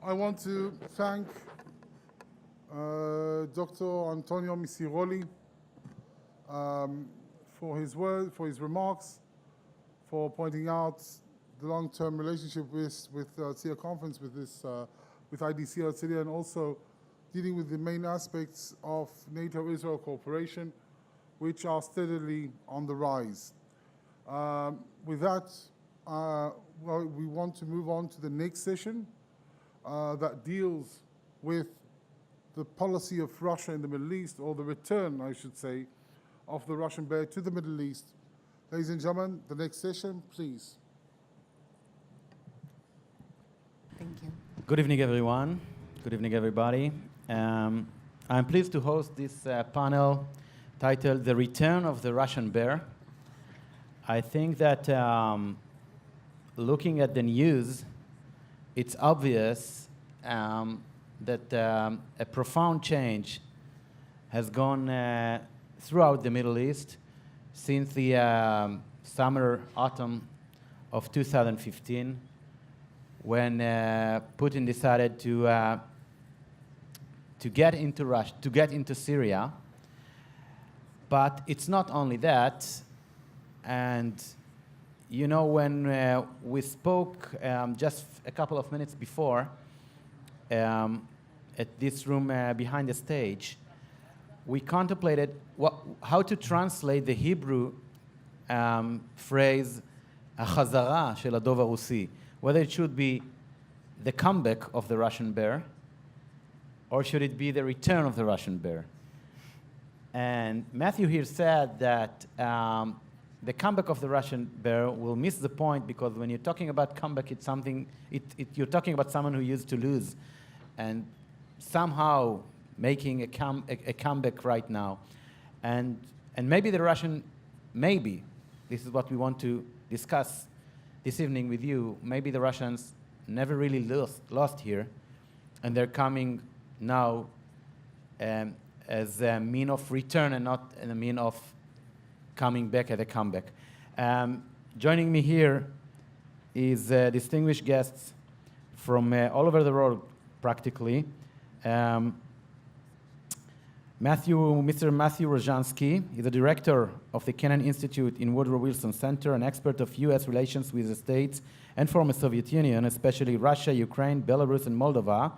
I want to thank Dr. Antonio Misiroli for his word, for his remarks, for pointing out the long-term relationship with TIA conference, with IDC Herzliya, and also dealing with the main aspects of NATO-Israel cooperation, which are steadily on the rise. With that, we want to move on to the next session that deals with the policy of Russia in the Middle East, or the return, I should say, of the Russian bear to the Middle East. Ladies and gentlemen, the next session, please. Thank you. Good evening, everyone. Good evening, everybody. I'm pleased to host this panel titled The Return of the Russian Bear. I think that looking at the news, it's obvious that a profound change has gone throughout the Middle East since the autumn of 2015, when Putin decided to get into Syria. But it's not only that. And you know, when we spoke just a couple of minutes before at this room behind the stage, we contemplated how to translate the Hebrew phrase "החזרה של הדוב הרוסי," whether it should be the comeback of the Russian bear, or should it be the return of the Russian bear. And Matthew here said that the comeback of the Russian bear will miss the point, because when you're talking about comeback, it's something, you're talking about someone who used to lose, and somehow making a comeback right now. And maybe the Russian, maybe, this is what we want to discuss this evening with you, maybe the Russians never really lost here, and they're coming now as a mean of return and not a mean of coming back at a comeback. Joining me here is distinguished guests from all over the world, practically. Mr. Matthew Rojansky is the director of the Kenan Institute in Woodrow Wilson Center, an expert of U.S. relations with the states and former Soviet Union, especially Russia, Ukraine, Belarus, and Moldova.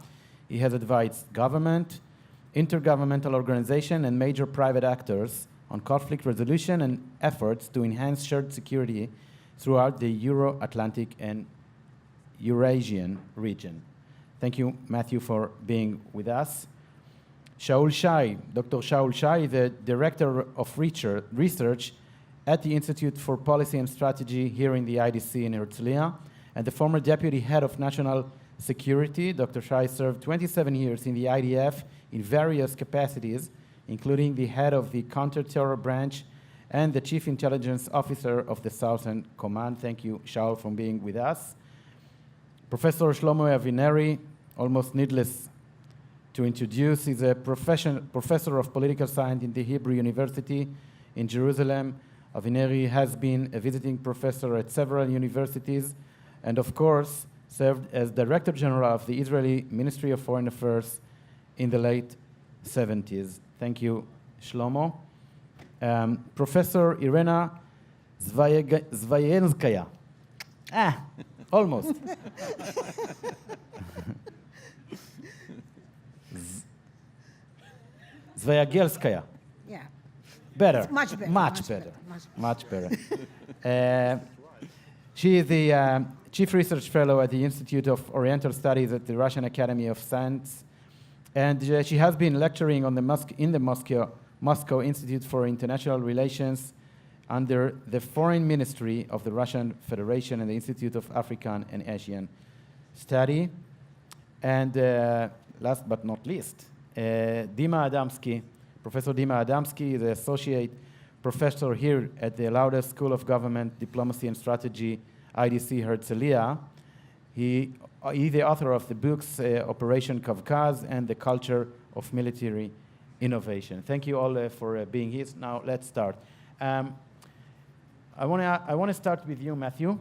He has advised government, intergovernmental organization, and major private actors on conflict resolution and efforts to enhance shared security throughout the Euro-Atlantic and Eurasian region. Thank you, Matthew, for being with us. Shaul Shay, Dr. Shaul Shay, the Director of Research at the Institute for Policy and Strategy here in the IDC in Herzliya, and the former Deputy Head of National Security. Dr. Shay served 27 years in the IDF in various capacities, including the head of the counter-terror branch and the chief intelligence officer of the Southern Command. Thank you, Shaul, for being with us. Professor Shlomo Avineri, almost needless to introduce, is a professor of political science in the Hebrew University in Jerusalem. Avineri has been a visiting professor at several universities, and of course, served as Director General of the Israeli Ministry of Foreign Affairs in the late 70s. Thank you, Shlomo. Professor Irina Zvyagelskaya. Almost. Zvyagelskaya. Yeah. Better. It's much better. Much better. She is the Chief Research Fellow at the Institute of Oriental Studies at the Russian Academy of Science. And she has been lecturing on in the Moscow Institute for International Relations under the Foreign Ministry of the Russian Federation and the Institute of African and Asian Study. And last but not least, Dima Adamsky. Professor Dima Adamsky is the Associate Professor here at the Lauder School of Government, Diplomacy and Strategy, IDC Herzliya. He is the author of the books Operation Kavkaz and The Culture of Military Innovation. Thank you all for being here. Now let's start. I want to start with you, Matthew.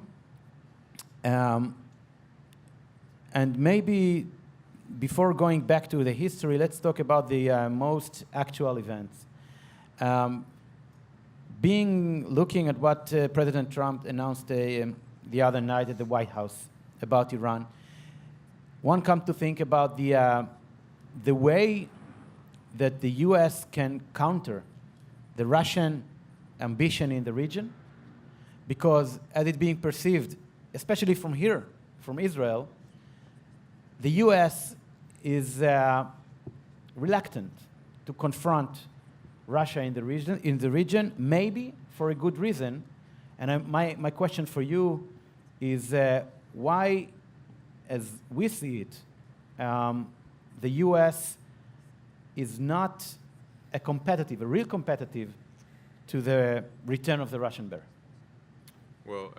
And maybe before going back to the history, let's talk about the most actual events. Looking at what President Trump announced the other night at the White House about Iran, one comes to think about the way that the U.S. can counter the Russian ambition in the region, because as it's being perceived, especially from here, from Israel, the U.S. is reluctant to confront Russia in the region, maybe for a good reason. And my question for you is why, as we see it, the U.S. is not a real competitive to the return of the Russian bear? Well,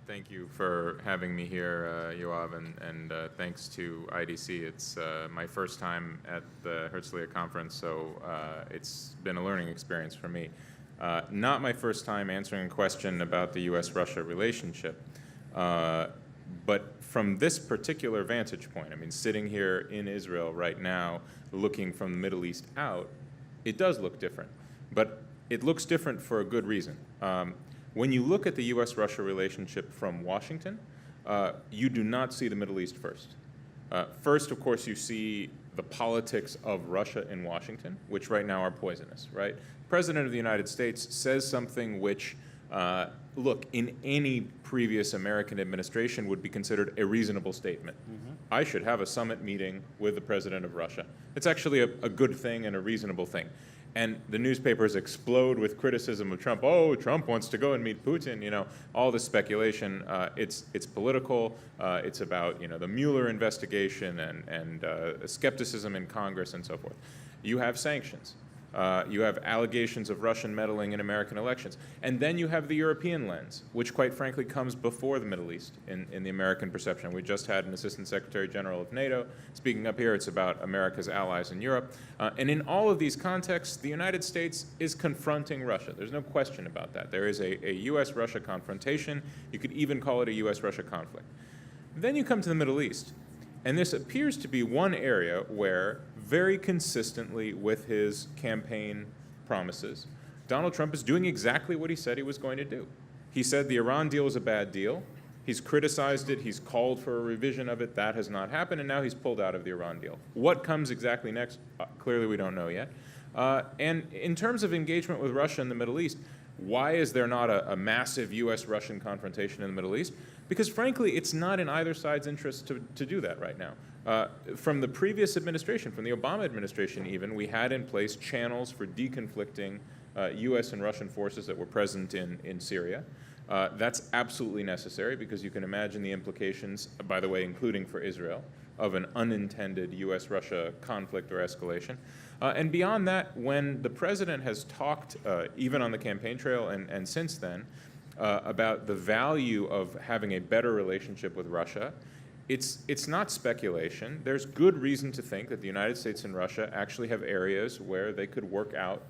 thank you for having me here, Yoav, and thanks to IDC. It's my first time at the Herzliya conference, so it's been a learning experience for me. Not my first time answering a question about the U.S.-Russia relationship, but from this particular vantage point, I mean, sitting here in Israel right now, looking from the Middle East out, it does look different. But it looks different for a good reason. When you look at the U.S.-Russia relationship from Washington, you do not see the Middle East first. First, of course, you see the politics of Russia in Washington, which right now are poisonous, right? The President of the United States says something which, look, in any previous American administration would be considered a reasonable statement. Mm-hmm. I should have a summit meeting with the President of Russia. It's actually a good thing and a reasonable thing. And the newspapers explode with criticism of Trump. Oh, Trump wants to go and meet Putin. You know, all this speculation. It's political. It's about the Mueller investigation and skepticism in Congress and so forth. You have sanctions. You have allegations of Russian meddling in American elections. And then you have the European lens, which quite frankly comes before the Middle East in the American perception. We just had an Assistant Secretary General of NATO speaking up here. It's about America's allies in Europe. And in all of these contexts, the United States is confronting Russia. There's no question about that. There is a U.S.-Russia confrontation. You could even call it a U.S.-Russia conflict. Then you come to the Middle East. And this appears to be one area where, very consistently with his campaign promises, Donald Trump is doing exactly what he said he was going to do. He said the Iran deal was a bad deal. He's criticized it. He's called for a revision of it. That has not happened, and now he's pulled out of the Iran deal. What comes exactly next? Clearly, we don't know yet. And in terms of engagement with Russia in the Middle East, why is there not a massive U.S.-Russian confrontation in the Middle East? Because frankly, it's not in either side's interest to do that right now. From the previous administration, from the Obama administration even, we had in place channels for deconflicting U.S. and Russian forces that were present in Syria. That's absolutely necessary because you can imagine the implications, by the way, including for Israel, of an unintended U.S.-Russia conflict or escalation. And beyond that, when the president has talked, even on the campaign trail and since then, about the value of having a better relationship with Russia, it's not speculation. There's good reason to think that the United States and Russia actually have areas where they could work out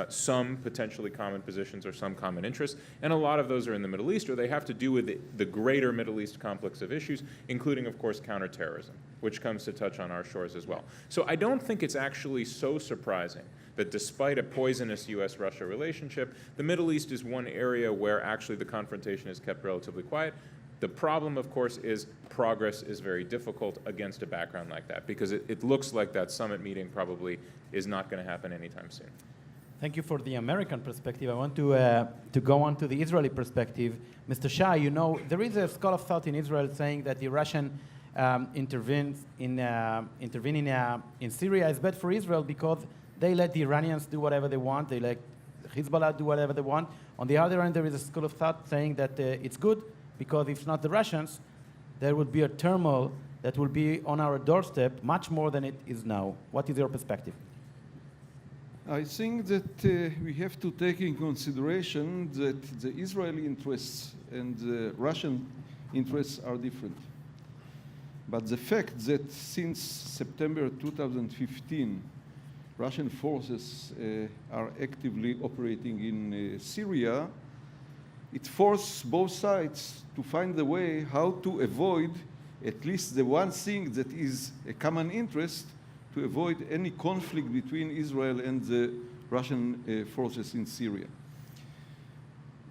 some potentially common positions or some common interests, and a lot of those are in the Middle East, or they have to do with the greater Middle East complex of issues, including, of course, counterterrorism, which comes to touch on our shores as well. So I don't think it's actually so surprising that despite a poisonous U.S.-Russia relationship, the Middle East is one area where actually the confrontation is kept relatively quiet. The problem, of course, is progress is very difficult against a background like that, because it looks like that summit meeting probably is not going to happen anytime soon. Thank you for the American perspective. I want to go on to the Israeli perspective. Mr. Shay, there is a school of thought in Israel saying that the Russian intervening in Syria is bad for Israel because they let the Iranians do whatever they want. They let Hezbollah do whatever they want. On the other hand, there is a school of thought saying that it's good because if not the Russians, there would be a turmoil that will be on our doorstep much more than it is now. What is your perspective? I think that we have to take in consideration that the Israeli interests and the Russian interests are different. But the fact that since September 2015, Russian forces are actively operating in Syria, it forced both sides to find a way how to avoid at least the one thing that is a common interest to avoid any conflict between Israel and the Russian forces in Syria.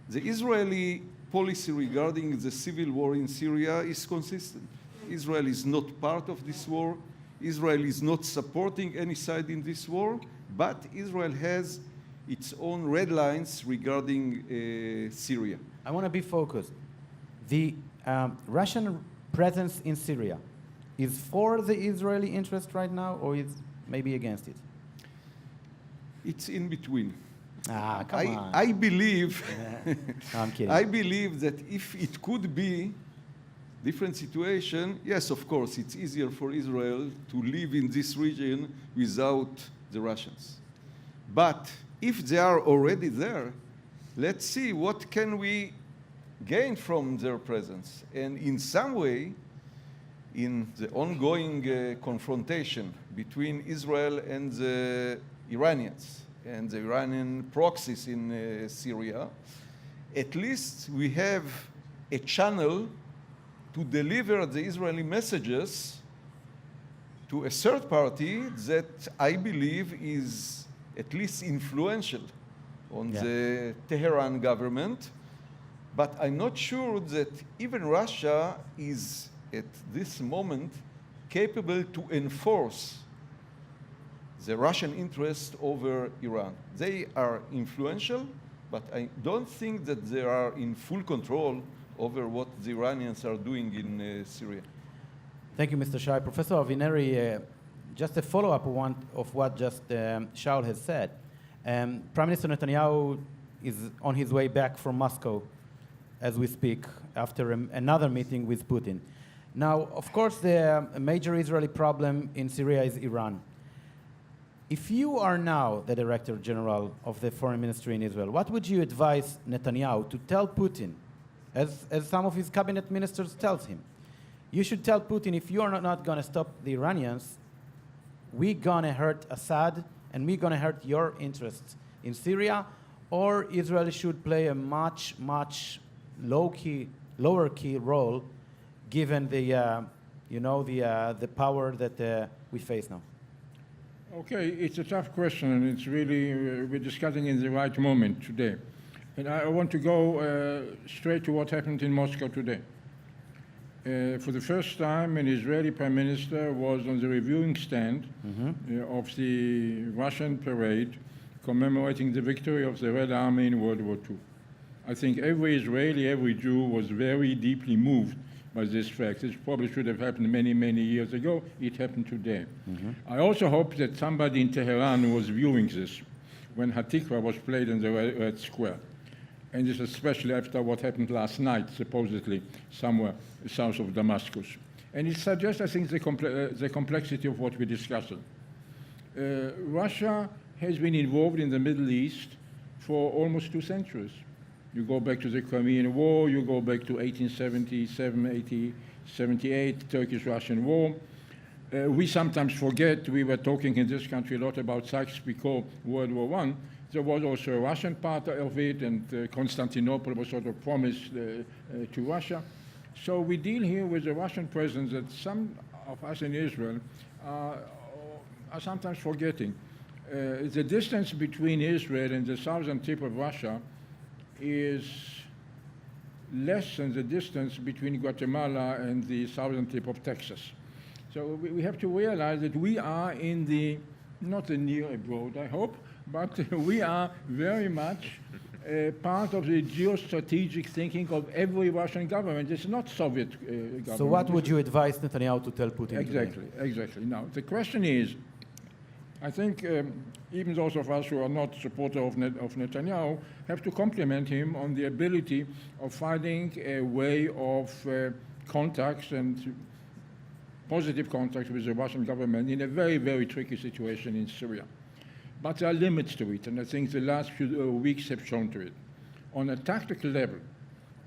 The Israeli policy regarding the civil war in Syria is consistent. Israel is not part of this war. Israel is not supporting any side in this war, but Israel has its own red lines regarding Syria. I want to be focused. The Russian presence in Syria is for the Israeli interest right now, or is maybe against it? It's in between. Ah, come on. I believe, No, I'm kidding. I believe that if it could be different situation, yes, of course, it's easier for Israel to live in this region without the Russians. But if they are already there, let's see what can we gain from their presence. And in some way, in the ongoing confrontation between Israel and the Iranians and the Iranian proxies in Syria, at least we have a channel to deliver the Israeli messages to a third party that I believe is at least influential on the Tehran government. But I'm not sure that even Russia is at this moment capable to enforce the Russian interest over Iran. They are influential, but I don't think that they are in full control over what the Iranians are doing in Syria. Thank you, Mr. Shay. Professor Avineri, just a follow-up of what just Shaul has said. Prime Minister Netanyahu is on his way back from Moscow as we speak after another meeting with Putin. Now, of course, the major Israeli problem in Syria is Iran. If you are now the Director General of the Foreign Ministry in Israel, what would you advise Netanyahu to tell Putin, as some of his cabinet ministers tells him? You should tell Putin, if you are not going to stop the Iranians, we're going to hurt Assad and we're going to hurt your interests in Syria, or Israel should play a much, much lower key role given the, the power that we face now? Okay, it's a tough question, and it's really, we're discussing in the right moment today. And I want to go straight to what happened in Moscow today. For the first time, an Israeli prime minister was on the reviewing stand of the Russian parade commemorating the victory of the Red Army in World War II. I think every Israeli, every Jew was very deeply moved by this fact. This probably should have happened many, many years ago. It happened today. I also hope that somebody in Tehran was viewing this when Hatikva was played in the Red Square. And this especially after what happened last night, supposedly, somewhere south of Damascus. And it suggests, I think, the complexity of what we're discussing. Russia has been involved in the Middle East for almost 2 centuries. You go back to the Crimean War, you go back to 1877, 1878, Turkish-Russian War. We sometimes forget, we were talking in this country a lot about Sykes-Picot World War I. There was also a Russian part of it, and Constantinople was sort of promised to Russia. So we deal here with a Russian presence that some of us in Israel are sometimes forgetting. The distance between Israel and the southern tip of Russia is less than the distance between Guatemala and the southern tip of Texas. So we have to realize that we are in the, not the near abroad, I hope, but we are very much part of the geostrategic thinking of every Russian government. It's not Soviet government. So what would you advise Netanyahu to tell Putin? Exactly. Now, the question is, I think even those of us who are not supporters of Netanyahu have to compliment him on the ability of finding a way of contacts and positive contacts with the Russian government in a very, very tricky situation in Syria. But there are limits to it, and I think the last few weeks have shown to it. On a tactical level,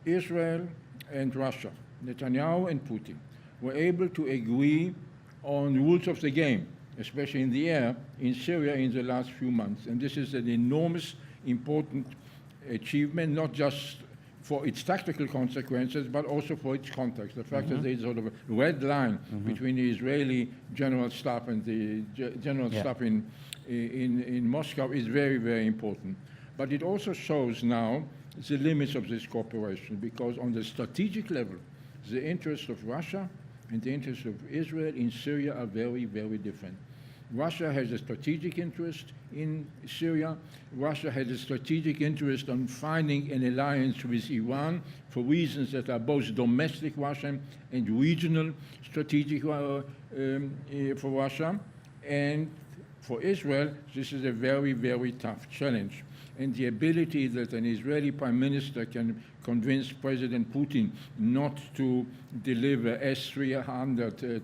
Israel and Russia, Netanyahu and Putin, were able to agree on rules of the game, especially in the air, in Syria in the last few months. And this is an enormous, important achievement, not just for its tactical consequences, but also for its context. The fact that there is sort of a red line between the Israeli general staff and the general staff in Moscow is very, very important. But it also shows now the limits of this cooperation, because on the strategic level, the interests of Russia and the interests of Israel in Syria are very, very different. Russia has a strategic interest in Syria. Russia has a strategic interest on finding an alliance with Iran for reasons that are both domestic Russian and regional strategic for Russia. And for Israel, this is a very, very tough challenge. And the ability that an Israeli prime minister can convince President Putin not to deliver S-300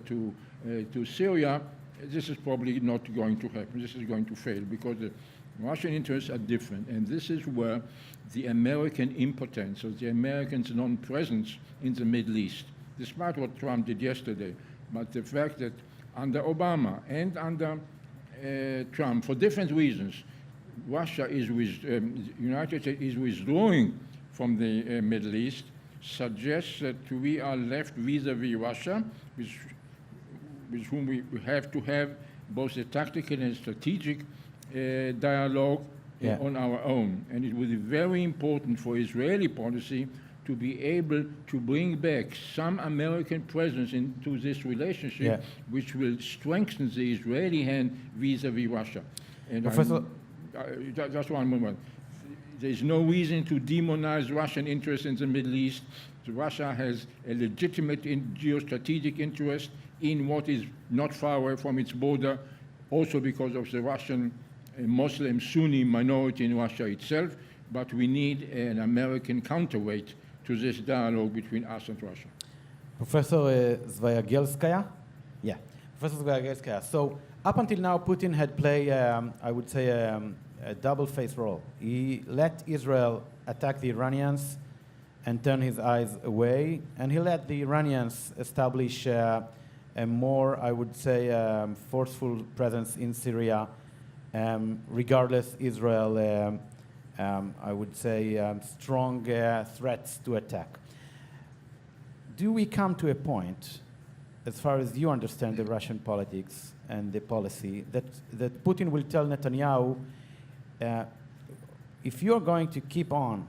to Syria, this is probably not going to happen. This is going to fail because the Russian interests are different. And this is where the American impotence or the Americans' non-presence in the Middle East, despite what Trump did yesterday, but the fact that under Obama and under Trump, for different reasons, Russia is United States is withdrawing from the Middle East, suggests that we are left vis-a-vis Russia, with whom we have to have both a tactical and strategic dialogue on our own. And it will be very important for Israeli policy to be able to bring back some American presence into this relationship, which will strengthen the Israeli hand vis-a-vis Russia. And Professor, just one moment. There's no reason to demonize Russian interests in the Middle East. Russia has a legitimate geostrategic interest in what is not far away from its border, also because of the Russian Muslim Sunni minority in Russia itself, but we need an American counterweight to this dialogue between us and Russia. Professor Zvyagelskaya? Yeah, Professor Zvyagelskaya. So up until now, Putin had played, I would say, a double-faced role. He let Israel attack the Iranians and turn his eyes away, and he let the Iranians establish a more, I would say, forceful presence in Syria, regardless Israel, I would say, strong threats to attack. Do we come to a point, as far as you understand the Russian politics and the policy, that Putin will tell Netanyahu, if you're going to keep on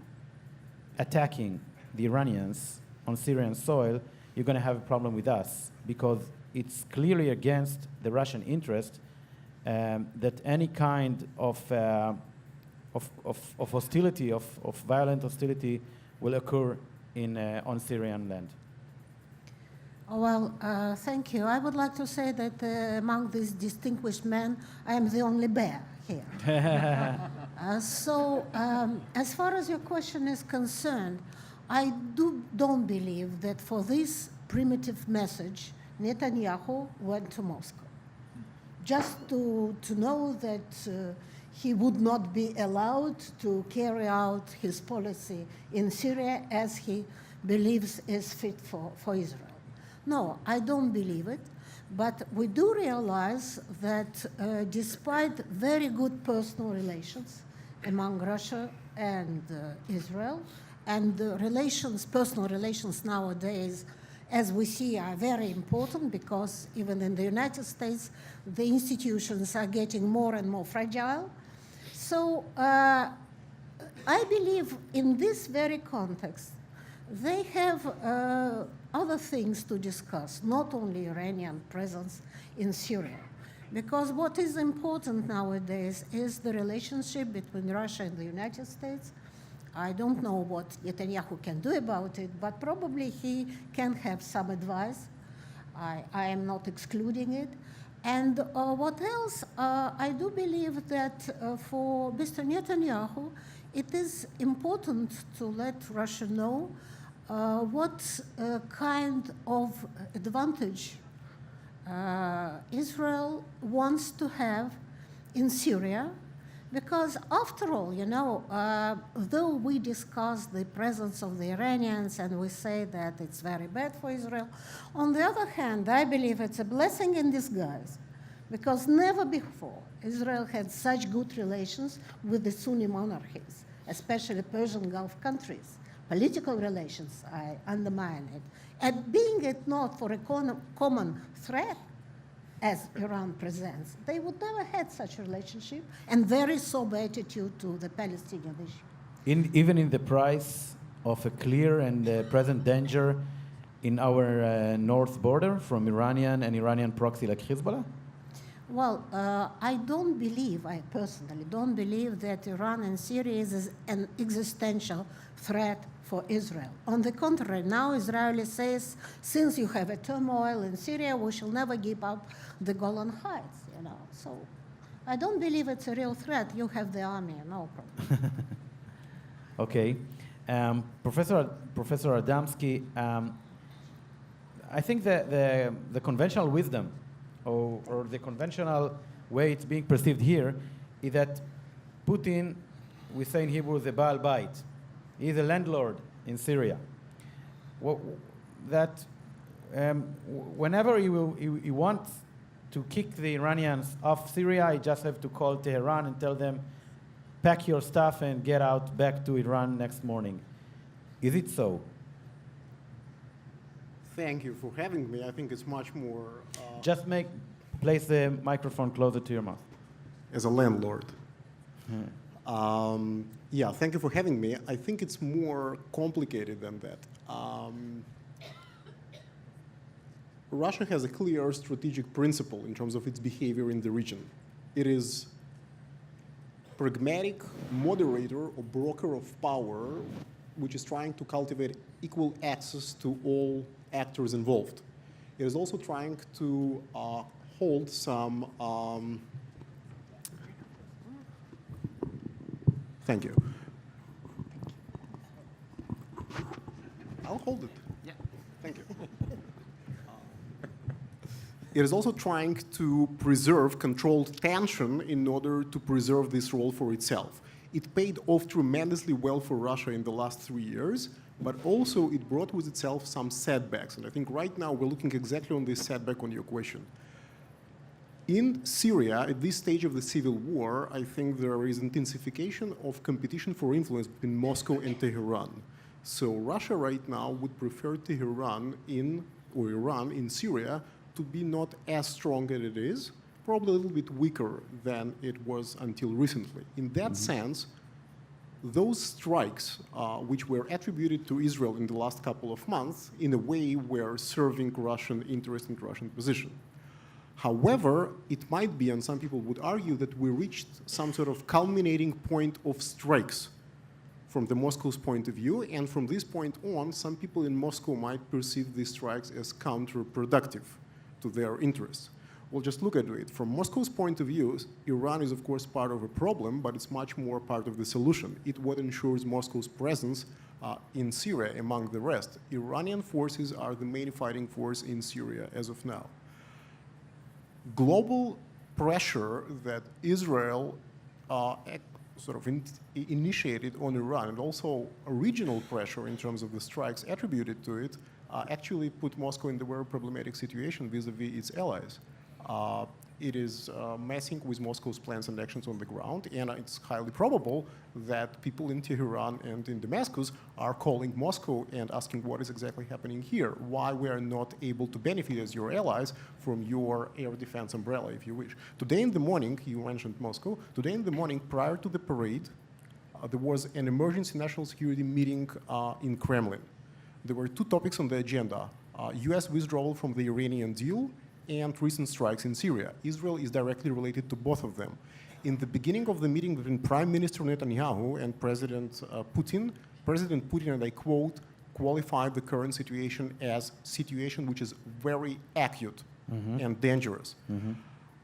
attacking the Iranians on Syrian soil, you're going to have a problem with us, because it's clearly against the Russian interest that any kind of hostility, of violent hostility, will occur on Syrian land. Well, thank you. I would like to say that among these distinguished men, I am the only bear here. As far as your question is concerned, I don't believe that for this primitive message, Netanyahu went to Moscow. Just to know that he would not be allowed to carry out his policy in Syria as he believes is fit for Israel. No, I don't believe it, but we do realize that despite very good personal relations among Russia and Israel, and personal relations nowadays, as we see, are very important, because even in the United States, the institutions are getting more and more fragile. So I believe in this very context, they have other things to discuss, not only Iranian presence in Syria. Because what is important nowadays is the relationship between Russia and the United States. I don't know what Netanyahu can do about it, but probably he can have some advice. I am not excluding it. And what else? I do believe that for Mr. Netanyahu, it is important to let Russia know what kind of advantage Israel wants to have in Syria, because after all, you know, though we discuss the presence of the Iranians and we say that it's very bad for Israel, on the other hand, I believe it's a blessing in disguise, because never before Israel had such good relations with the Sunni monarchies, especially Persian Gulf countries, political relations, I undermine it. And being it not for a common threat, as Iran presents, they would never had such a relationship and very sober attitude to the Palestinian issue. Even in the price of a clear and present danger in our north border from Iranian proxy like Hezbollah? Well, I personally don't believe that Iran and Syria is an existential threat for Israel. On the contrary, now Israel says, since you have a turmoil in Syria, we shall never give up the Golan Heights, you know. So I don't believe it's a real threat. You have the army, no problem. Okay. Professor Adamsky, I think that the conventional wisdom or the conventional way it's being perceived here is that Putin, we say in Hebrew, is a Baal Bait. He's a landlord in Syria. Whenever he wants to kick the Iranians off Syria, he just have to call Tehran and tell them, pack your stuff and get out back to Iran next morning. Is it so? Thank you for having me. I think it's much more... Just place the microphone closer to your mouth. As a landlord. Yeah, thank you for having me. I think it's more complicated than that. Russia has a clear strategic principle in terms of its behavior in the region. It is pragmatic moderator or broker of power, which is trying to cultivate equal access to all actors involved. It is also trying to hold some, thank you. I'll hold it. Yeah. Thank you. It is also trying to preserve controlled tension in order to preserve this role for itself. It paid off tremendously well for Russia in the last 3 years, but also it brought with itself some setbacks. And I think right now we're looking exactly on this setback on your question. In Syria, at this stage of the civil war, I think there is intensification of competition for influence between Moscow and Tehran. So Russia right now would prefer Tehran or Iran in Syria to be not as strong as it is, probably a little bit weaker than it was until recently. In that sense, those strikes, which were attributed to Israel in the last couple of months, in a way were serving Russian interest and Russian position. However, it might be, and some people would argue, that we reached some sort of culminating point of strikes from the Moscow's point of view, and from this point on, some people in Moscow might perceive these strikes as counterproductive to their interests. Well, just look at it. From Moscow's point of view, Iran is, of course, part of a problem, but it's much more part of the solution. It what ensures Moscow's presence in Syria, among the rest. Iranian forces are the main fighting force in Syria as of now. Global pressure that Israel sort of initiated on Iran, and also a regional pressure in terms of the strikes attributed to it, actually put Moscow in the very problematic situation vis-a-vis its allies. It is messing with Moscow's plans and actions on the ground, and it's highly probable that people in Tehran and in Damascus are calling Moscow and asking what is exactly happening here, why we are not able to benefit as your allies from your air defense umbrella, if you wish. Today in the morning, you mentioned Moscow, today in the morning, prior to the parade, there was an emergency national security meeting in Kremlin. There were two topics on the agenda, US withdrawal from the Iranian deal and recent strikes in Syria. Israel is directly related to both of them. In the beginning of the meeting between Prime Minister Netanyahu and President Putin, and I quote, qualified the current situation as situation which is very acute and dangerous.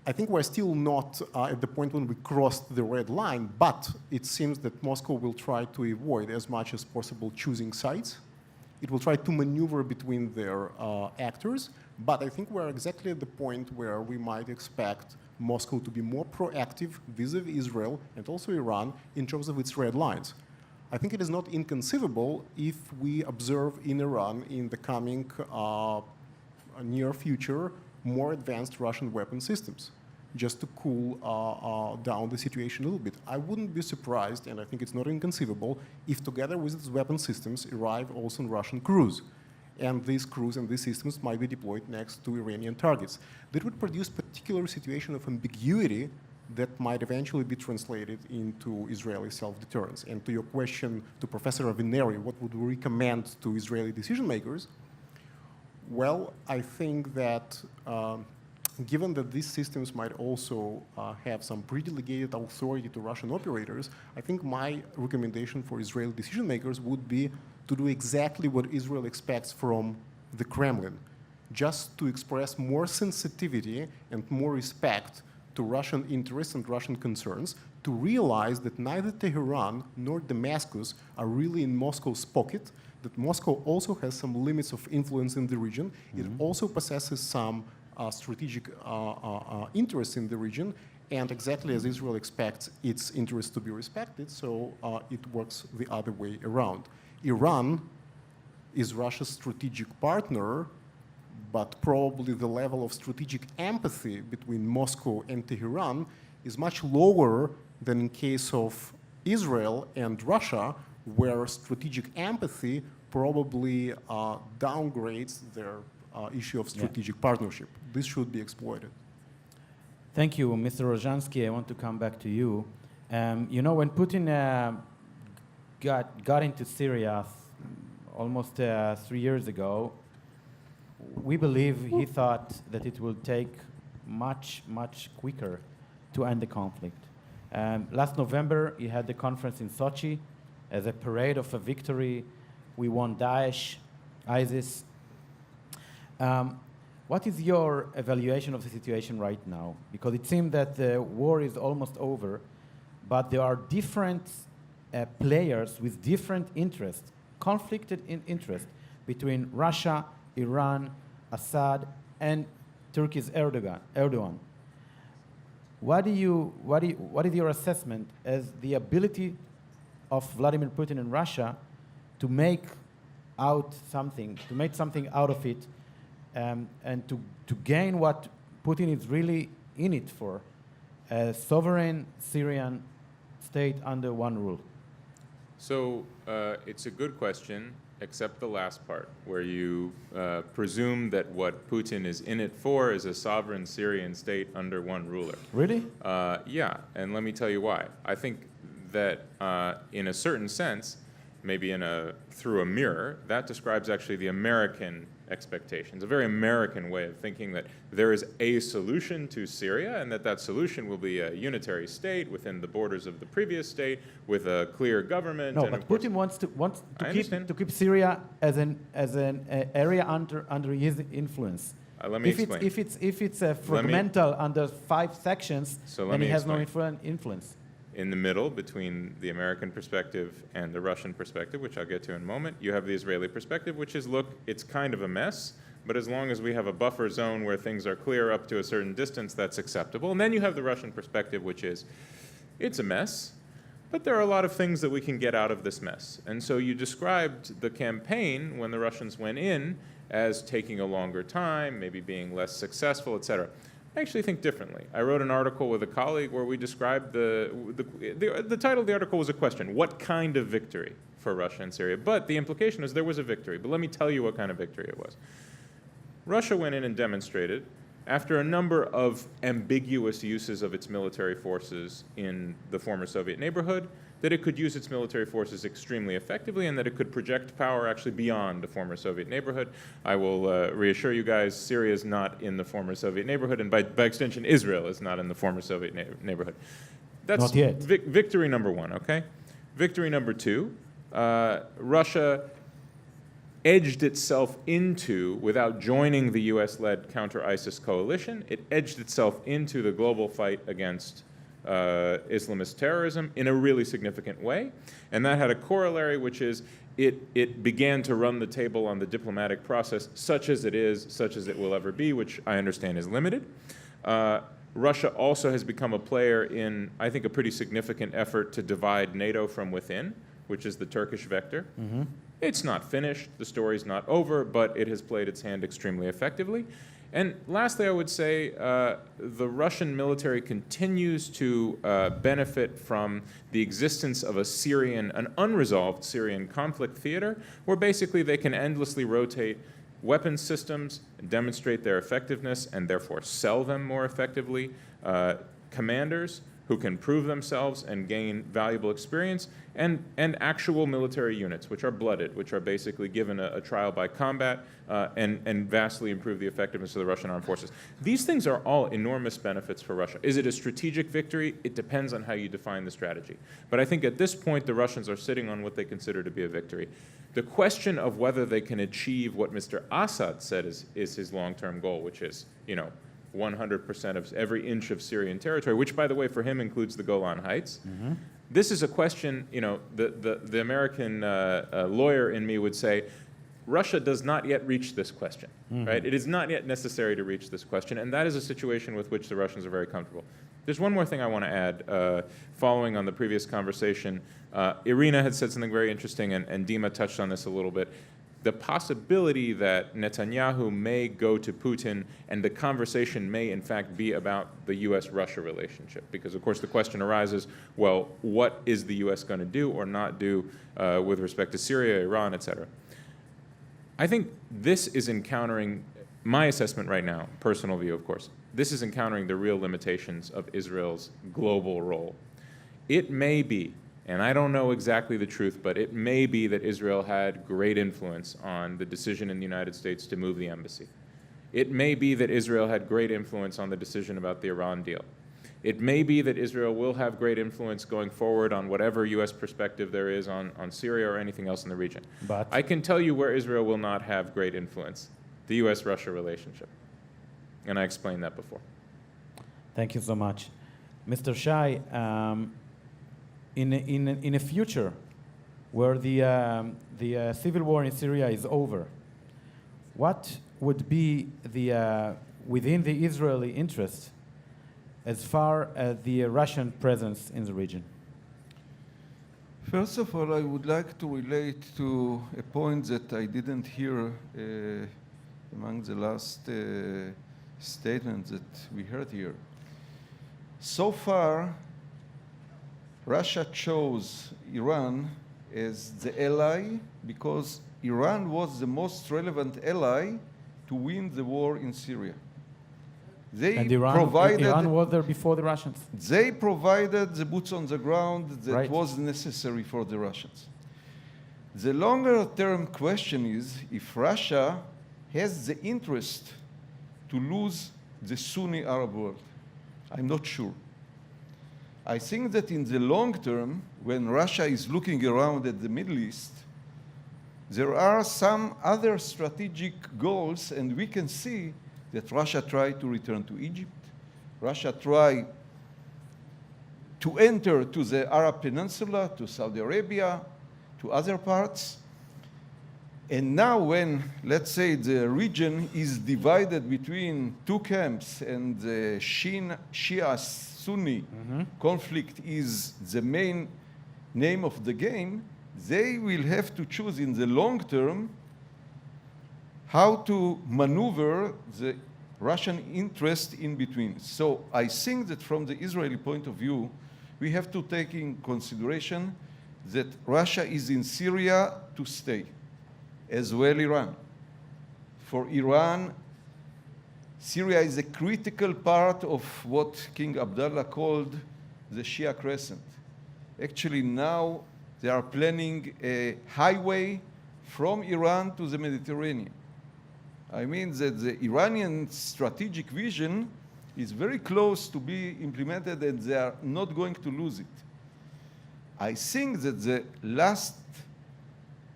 I think we're still not at the point when we crossed the red line, but it seems that Moscow will try to avoid as much as possible choosing sides. It will try to maneuver between their actors, but I think we're exactly at the point where we might expect Moscow to be more proactive vis-a-vis Israel and also Iran in terms of its red lines. I think it is not inconceivable if we observe in Iran in the coming near future more advanced Russian weapon systems. just to cool down the situation a little bit. I wouldn't be surprised, and I think it's not inconceivable, if together with its weapon systems arrive also Russian crews. And these crews and these systems might be deployed next to Iranian targets. That would produce particular situation of ambiguity that might eventually be translated into Israeli self-deterrence. And to your question to Professor Avineri, what would we recommend to Israeli decision makers? Well, I think that given that these systems might also have some pre-delegated authority to Russian operators, I think my recommendation for Israeli decision makers would be to do exactly what Israel expects from the Kremlin, just to express more sensitivity and more respect to Russian interests and Russian concerns, to realize that neither Tehran nor Damascus are really in Moscow's pocket, that Moscow also has some limits of influence in the region. It also possesses some strategic interests in the region, and exactly as Israel expects its interests to be respected, so it works the other way around. Iran is Russia's strategic partner, but probably the level of strategic empathy between Moscow and Tehran is much lower than in case of Israel and Russia, where strategic empathy probably downgrades their issue of strategic partnership. This should be exploited. Thank you, Mr. Rojansky. I want to come back to you. You know, when Putin got into Syria almost 3 years ago, we believe he thought that it will take much, much quicker to end the conflict. Last November, he had the conference in Sochi as a parade of a victory. We won Daesh, ISIS. What is your evaluation of the situation right now? Because it seems that the war is almost over, but there are different players with different interests, conflicted interests between Russia, Iran, Assad, and Turkey's Erdogan. What is your assessment as the ability of Vladimir Putin and Russia to make something out of it, and to gain what Putin is really in it for, a sovereign Syrian state under one rule? So it's a good question, except the last part, where you presume that what Putin is in it for is a sovereign Syrian state under one ruler. Really? Yeah, and let me tell you why. I think that in a certain sense, maybe through a mirror, that describes actually the American expectations, a very American way of thinking that there is a solution to Syria and that solution will be a unitary state within the borders of the previous state with a clear government. No, and but Putin wants to keep Syria as an area under his influence. Let me explain. If it's a fragmental under 5 sections, then he has no influence. In the middle, between the American perspective and the Russian perspective, which I'll get to in a moment, you have the Israeli perspective, which is, look, it's kind of a mess, but as long as we have a buffer zone where things are clear up to a certain distance, that's acceptable. And then you have the Russian perspective, which is, it's a mess, but there are a lot of things that we can get out of this mess. And so you described the campaign when the Russians went in as taking a longer time, maybe being less successful, et cetera. I actually think differently. I wrote an article with a colleague where we described the title of the article was a question: what kind of victory for Russia and Syria? But the implication is there was a victory. But let me tell you what kind of victory it was. Russia went in and demonstrated, after a number of ambiguous uses of its military forces in the former Soviet neighborhood, that it could use its military forces extremely effectively and that it could project power actually beyond the former Soviet neighborhood. I will reassure you guys, Syria is not in the former Soviet neighborhood, and by extension, Israel is not in the former Soviet neighborhood. That's not yet. Victory number 1, okay? Victory number 2, Russia edged itself into, without joining the US-led counter-ISIS coalition, it edged itself into the global fight against Islamist terrorism in a really significant way. And that had a corollary, which is it began to run the table on the diplomatic process, such as it is, such as it will ever be, which I understand is limited. Russia also has become a player in, I think, a pretty significant effort to divide NATO from within, which is the Turkish vector. It's not finished, the story's not over, but it has played its hand extremely effectively. And lastly, I would say the Russian military continues to benefit from the existence of an unresolved Syrian conflict theater, where basically they can endlessly rotate weapons systems, demonstrate their effectiveness, and therefore sell them more effectively, commanders who can prove themselves and gain valuable experience, and actual military units, which are blooded, which are basically given a trial by combat and vastly improve the effectiveness of the Russian armed forces. These things are all enormous benefits for Russia. Is it a strategic victory? It depends on how you define the strategy. But I think at this point, the Russians are sitting on what they consider to be a victory. The question of whether they can achieve what Mr. Assad said is his long-term goal, which is, 100% of every inch of Syrian territory, which, by the way, for him includes the Golan Heights. Mm-hmm. This is a question, the American lawyer in me would say, Russia does not yet reach this question, right? It is not yet necessary to reach this question, and that is a situation with which the Russians are very comfortable. There's one more thing I want to add, following on the previous conversation. Irina had said something very interesting, and Dima touched on this a little bit. The possibility that Netanyahu may go to Putin and the conversation may in fact be about the US-Russia relationship. Because of course the question arises, well, what is the US going to do or not do with respect to Syria, Iran, etc.? I think this is encountering, my assessment right now, personal view of course, this is encountering the real limitations of Israel's global role. It may be, and I don't know exactly the truth, but it may be that Israel had great influence on the decision in the United States to move the embassy. It may be that Israel had great influence on the decision about the Iran deal. It may be that Israel will have great influence going forward on whatever US perspective there is on Syria or anything else in the region. But I can tell you where Israel will not have great influence, the US-Russia relationship. And I explained that before. Thank you so much. Mr. Shay, in a future where the civil war in Syria is over, what would be within the Israeli interest as far as the Russian presence in the region? First of all, I would like to relate to a point that I didn't hear among the last statements that we heard here. So far, Russia chose Iran as the ally because Iran was the most relevant ally to win the war in Syria. And Iran was there before the Russians? They provided the boots on the ground that Right. was necessary for the Russians. The longer term question is if Russia has the interest to lose the Sunni Arab world. I'm not sure. I think that in the long term, when Russia is looking around at the Middle East, there are some other strategic goals, and we can see that Russia tried to return to Egypt. Russia tried to enter to the Arab Peninsula, to Saudi Arabia, to other parts. And now when, let's say, the region is divided between two camps and the Shia-Sunni conflict is the main name of the game, they will have to choose in the long term how to maneuver the Russian interest in between. So I think that from the Israeli point of view, we have to take in consideration that Russia is in Syria to stay, as well Iran. For Iran, Syria is a critical part of what King Abdullah called the Shia Crescent. Actually now they are planning a highway from Iran to the Mediterranean. I mean that the Iranian strategic vision is very close to be implemented and they are not going to lose it. I think that the last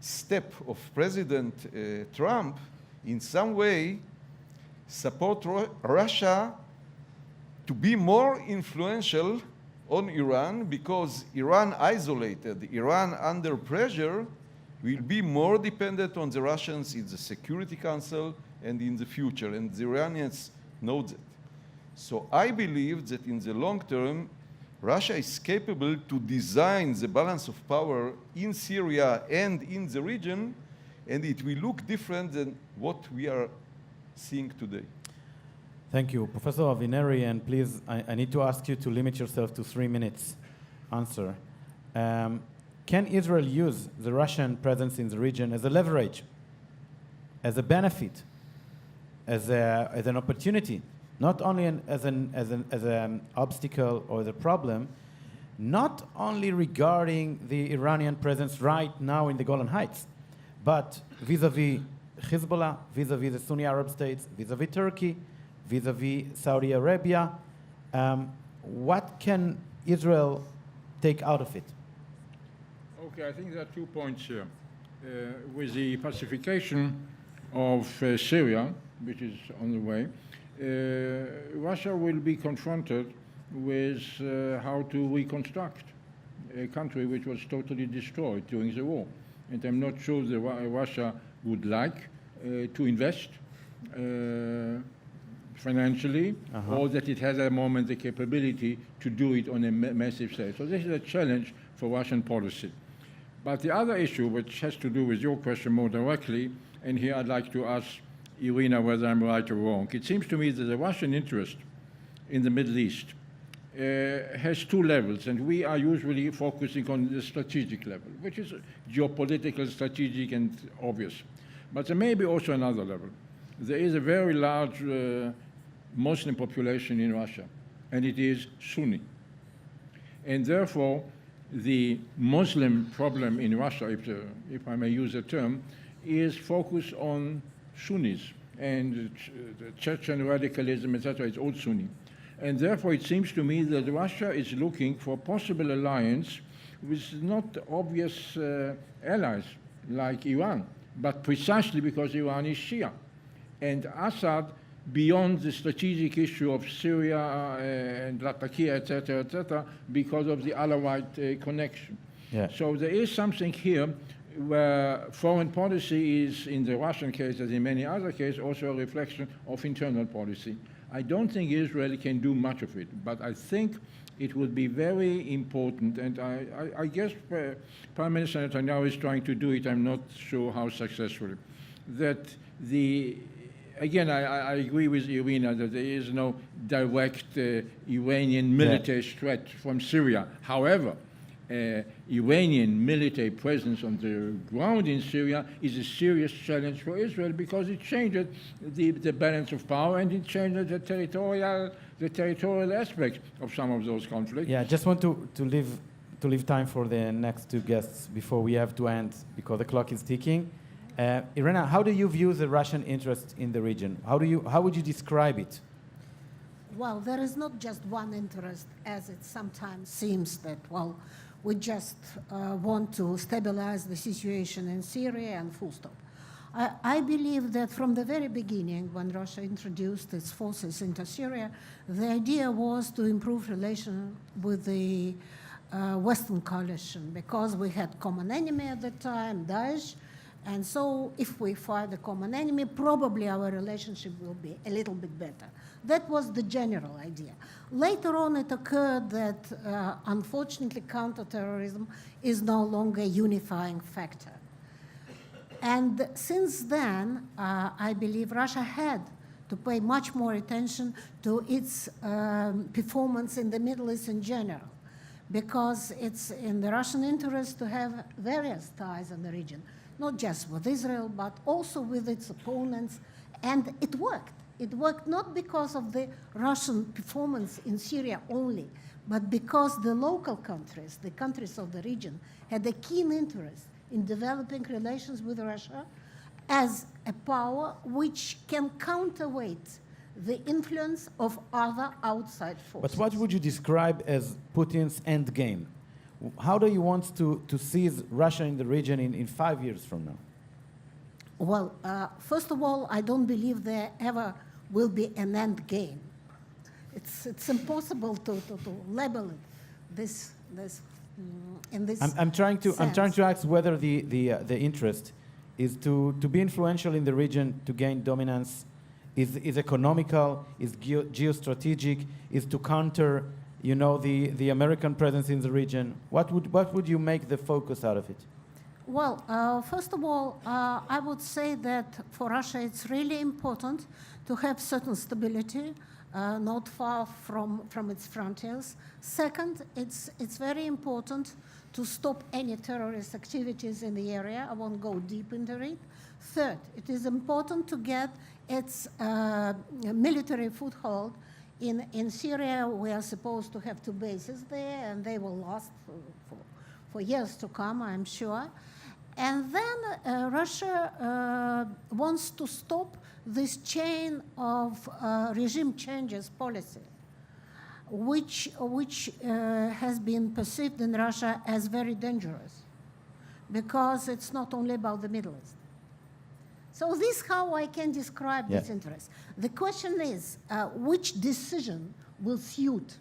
step of President Trump in some way support Russia to be more influential on Iran because Iran isolated, Iran under pressure will be more dependent on the Russians in the Security Council and in the future, and the Iranians know that. So I believe that in the long term, Russia is capable to design the balance of power in Syria and in the region, and it will look different than what we are seeing today. Thank you. Professor Avineri, and please, I need to ask you to limit yourself to 3 minutes answer. Can Israel use the Russian presence in the region as a leverage, as a benefit, as an opportunity, not only as an obstacle or the problem, not only regarding the Iranian presence right now in the Golan Heights, but vis-a-vis Hezbollah, vis-a-vis the Sunni Arab states, vis-a-vis Turkey, vis-a-vis Saudi Arabia? What can Israel take out of it? Okay, I think there are 2 points here. With the pacification of Syria, which is on the way, Russia will be confronted with how to reconstruct a country which was totally destroyed during the war. And I'm not sure that Russia would like to invest financially, or that it has at the moment the capability to do it on a massive scale. So this is a challenge for Russian policy. But the other issue, which has to do with your question more directly, and here I'd like to ask Irina whether I'm right or wrong. It seems to me that the Russian interest in the Middle East has 2 levels, and we are usually focusing on the strategic level, which is geopolitical, strategic, and obvious. But there may be also another level. There is a very large Muslim population in Russia, and it is Sunni. And therefore, the Muslim problem in Russia, if I may use the term, is focused on Sunnis, and the Chechen radicalism, etc., is all Sunni. And therefore, it seems to me that Russia is looking for a possible alliance with not obvious allies like Iran, but precisely because Iran is Shia. And Assad, beyond the strategic issue of Syria and Latakia, etc., because of the Alawite connection. Yeah. So there is something here where foreign policy is, in the Russian case, as in many other cases, also a reflection of internal policy. I don't think Israel can do much of it, but I think it would be very important, and I guess Prime Minister Netanyahu is trying to do it, I'm not sure how successfully, that again, I agree with Irina that there is no direct Iranian military threat from Syria. However, Iranian military presence on the ground in Syria is a serious challenge for Israel because it changes the balance of power and it changes the territorial aspects of some of those conflicts. Yeah, I just want to leave time for the next 2 guests before we have to end because the clock is ticking. Irina, how do you view the Russian interest in the region? How would you describe it? Well, there is not just one interest, as it sometimes seems that, well, we just want to stabilize the situation in Syria and full stop. I believe that from the very beginning, when Russia introduced its forces into Syria, the idea was to improve relations with the Western coalition, because we had common enemy at the time, Daesh, and so if we fight the common enemy, probably our relationship will be a little bit better. That was the general idea. Later on, it occurred that, unfortunately, counterterrorism is no longer a unifying factor. And since then, I believe Russia had to pay much more attention to its performance in the Middle East in general, because it's in the Russian interest to have various ties in the region, not just with Israel, but also with its opponents, and it worked. It worked not because of the Russian performance in Syria only, but because the local countries, the countries of the region, had a keen interest in developing relations with Russia as a power which can counterweight the influence of other outside forces. But what would you describe as Putin's end game? How do you want to seize Russia in the region in 5 years from now? Well, first of all, I don't believe there ever will be an end game. It's impossible to label it in this I'm trying to sense. ask whether the interest is to be influential in the region, to gain dominance, is economical, is geostrategic, is to counter, the American presence in the region. What would you make the focus out of it? First of all, I would say that for Russia it's really important to have certain stability, not far from its frontiers. Second, it's very important to stop any terrorist activities in the area. I won't go deep into it. Third, it is important to get its military foothold in Syria. We are supposed to have 2 bases there, and they will last for years to come, I'm sure. And then Russia wants to stop this chain of regime changes policy, which has been perceived in Russia as very dangerous, because it's not only about the Middle East. So this is how I can describe this interest. The question is, which decision will suit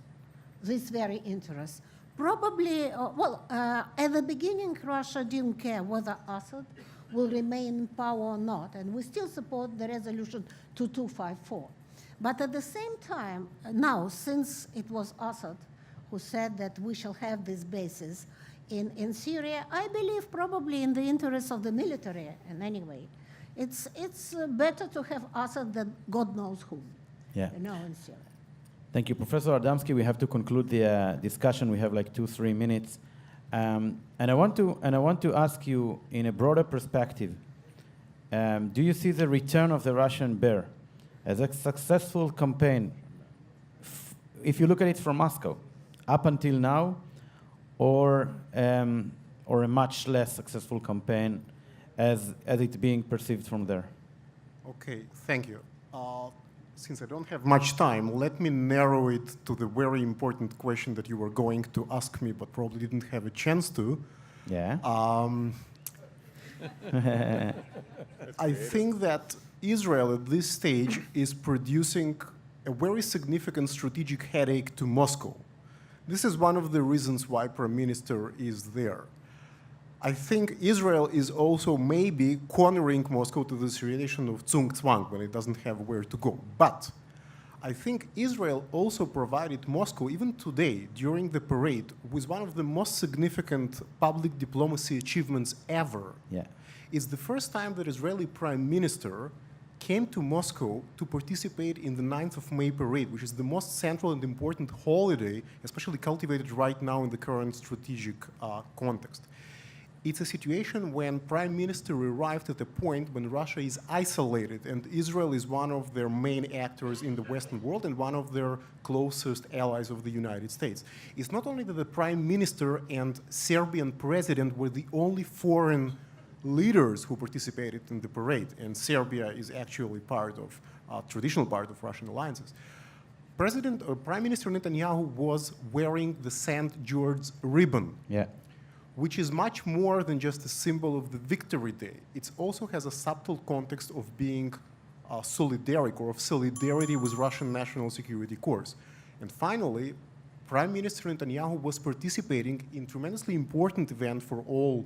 this very interest? Probably, at the beginning, Russia didn't care whether Assad will remain in power or not, and we still support the resolution 2254. But at the same time, now, since it was Assad who said that we shall have these bases in Syria, I believe probably in the interest of the military in any way. It's better to have Assad than God knows who, in Syria. Thank you. Professor Adamsky, we have to conclude the discussion. We have like 2-3 minutes. And I want to ask you, in a broader perspective, do you see the return of the Russian bear as a successful campaign, if you look at it from Moscow, up until now, or a much less successful campaign as it's being perceived from there? Okay, thank you. Since I don't have much time, let me narrow it to the very important question that you were going to ask me, but probably didn't have a chance to. Yeah. I think that Israel at this stage is producing a very significant strategic headache to Moscow. This is one of the reasons why Prime Minister is there. I think Israel is also maybe cornering Moscow to the situation of Zugzwang when it doesn't have where to go. But I think Israel also provided Moscow, even today, during the parade, with one of the most significant public diplomacy achievements ever. Yeah. It's the first time that Israeli Prime Minister came to Moscow to participate in the 9th of May parade, which is the most central and important holiday, especially cultivated right now in the current strategic context. It's a situation when Prime Minister arrived at a point when Russia is isolated and Israel is one of their main actors in the Western world and one of their closest allies of the United States. It's not only that the Prime Minister and Serbian President were the only foreign leaders who participated in the parade, and Serbia is actually part of, traditional part of Russian alliances. Prime Minister Netanyahu was wearing the St. George's ribbon. Yeah. Which is much more than just a symbol of the Victory Day. It also has a subtle context of being solidaric or of solidarity with Russian national security corps. And finally, Prime Minister Netanyahu was participating in a tremendously important event for all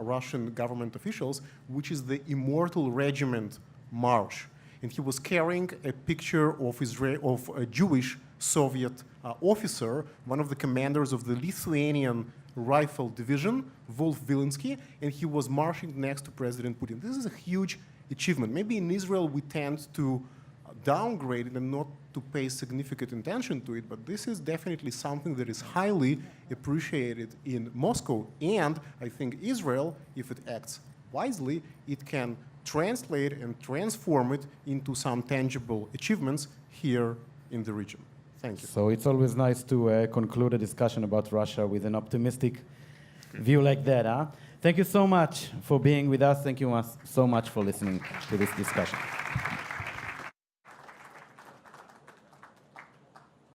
Russian government officials, which is the Immortal Regiment March. And he was carrying a picture of a Jewish Soviet officer, one of the commanders of the Lithuanian Rifle Division, Wolf Wilensky, and he was marching next to President Putin. This is a huge achievement. Maybe in Israel we tend to downgrade it and not to pay significant attention to it, but this is definitely something that is highly appreciated in Moscow. And I think Israel, if it acts wisely, it can translate and transform it into some tangible achievements here in the region. Thank you. So it's always nice to conclude a discussion about Russia with an optimistic view like that, huh? Thank you so much for being with us. Thank you so much for listening to this discussion.